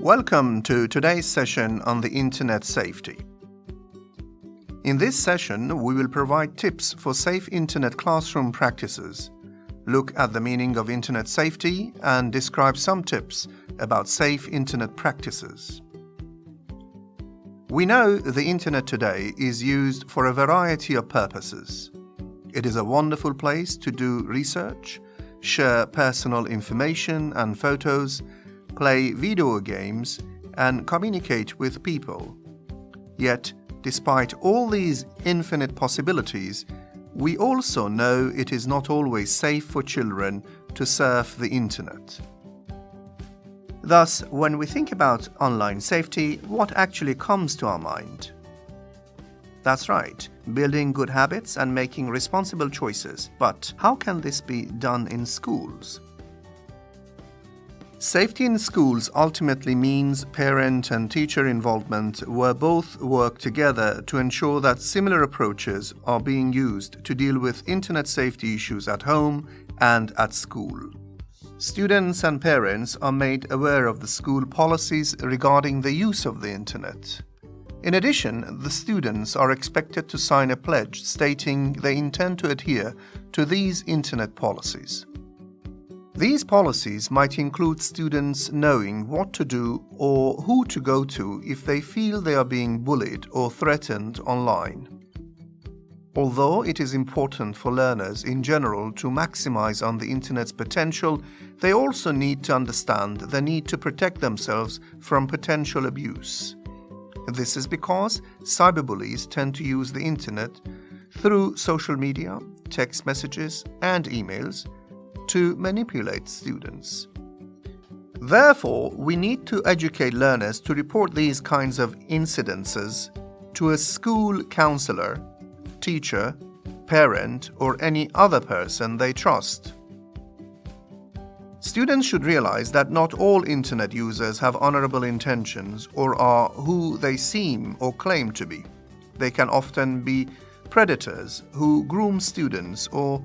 Welcome to today's session on the Internet safety. In this session, we will provide tips for safe Internet classroom practices, look at the meaning of Internet safety, and describe some tips about safe Internet practices. We know the Internet today is used for a variety of purposes. It is a wonderful place to do research, share personal information and photos, play video games, and communicate with people. Yet, despite all these infinite possibilities, we also know it is not always safe for children to surf the Internet. Thus, when we think about online safety, what actually comes to our mind? That's right, building good habits and making responsible choices. But how can this be done in schools? Safety in schools ultimately means parent and teacher involvement where both work together to ensure that similar approaches are being used to deal with Internet safety issues at home and at school. Students and parents are made aware of the school policies regarding the use of the Internet. In addition, the students are expected to sign a pledge stating they intend to adhere to these Internet policies. These policies might include students knowing what to do or who to go to if they feel they are being bullied or threatened online. Although it is important for learners in general to maximize on the Internet's potential, they also need to understand the need to protect themselves from potential abuse. This is because cyberbullies tend to use the Internet through social media, text messages, and emails to manipulate students. Therefore, we need to educate learners to report these kinds of incidences to a school counselor, teacher, parent, or any other person they trust. Students should realize that not all Internet users have honorable intentions or are who they seem or claim to be. They can often be predators who groom students or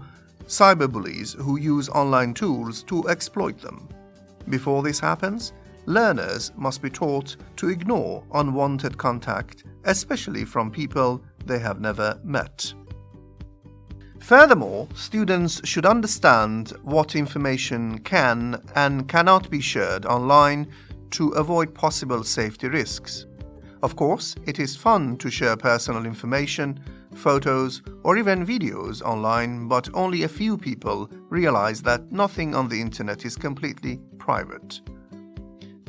cyberbullies who use online tools to exploit them. Before this happens, learners must be taught to ignore unwanted contact, especially from people they have never met. Furthermore, students should understand what information can and cannot be shared online to avoid possible safety risks. Of course, it is fun to share personal information, photos, or even videos online, but only a few people realize that nothing on the Internet is completely private.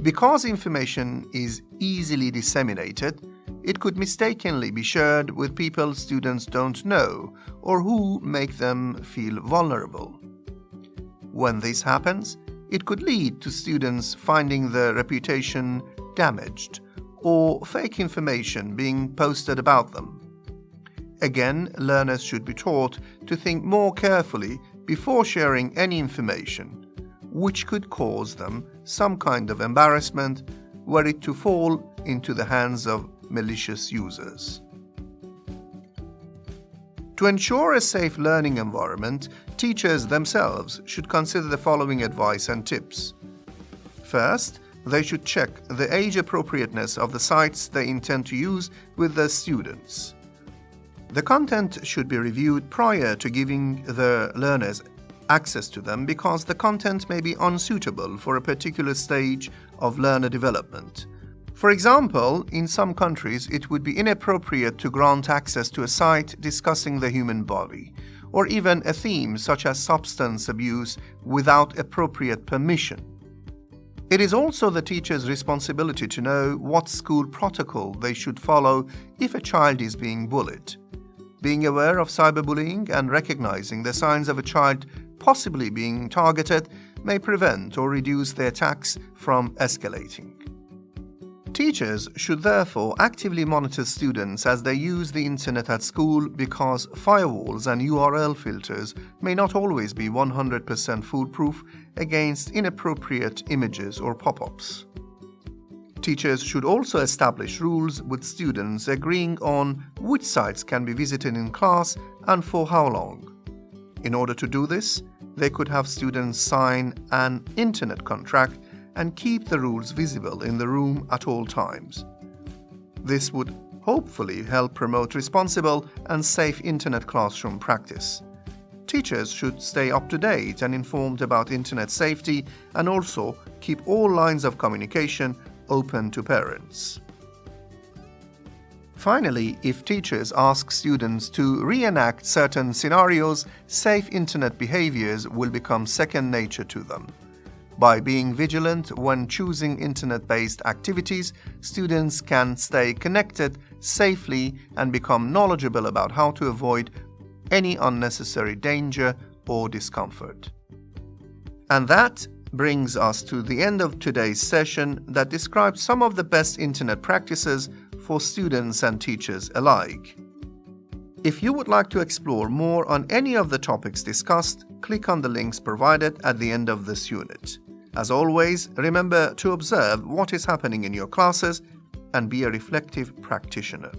Because information is easily disseminated, it could mistakenly be shared with people students don't know or who make them feel vulnerable. When this happens, it could lead to students finding their reputation damaged or fake information being posted about them. Again, learners should be taught to think more carefully before sharing any information, which could cause them some kind of embarrassment were it to fall into the hands of malicious users. To ensure a safe learning environment, teachers themselves should consider the following advice and tips. First, they should check the age appropriateness of the sites they intend to use with their students. The content should be reviewed prior to giving the learners access to them because the content may be unsuitable for a particular stage of learner development. For example, in some countries it would be inappropriate to grant access to a site discussing the human body, or even a theme such as substance abuse without appropriate permission. It is also the teacher's responsibility to know what school protocol they should follow if a child is being bullied. Being aware of cyberbullying and recognizing the signs of a child possibly being targeted may prevent or reduce the attacks from escalating. Teachers should therefore actively monitor students as they use the Internet at school because firewalls and URL filters may not always be 100% foolproof against inappropriate images or pop-ups. Teachers should also establish rules with students agreeing on which sites can be visited in class and for how long. In order to do this, they could have students sign an internet contract and keep the rules visible in the room at all times. This would hopefully help promote responsible and safe internet classroom practice. Teachers should stay up to date and informed about internet safety and also keep all lines of communication open to parents. Finally, if teachers ask students to reenact certain scenarios, safe internet behaviors will become second nature to them. By being vigilant when choosing internet-based activities, students can stay connected safely and become knowledgeable about how to avoid any unnecessary danger or discomfort. And that brings us to the end of today's session that describes some of the best internet practices for students and teachers alike. If you would like to explore more on any of the topics discussed, click on the links provided at the end of this unit. As always, remember to observe what is happening in your classes and be a reflective practitioner.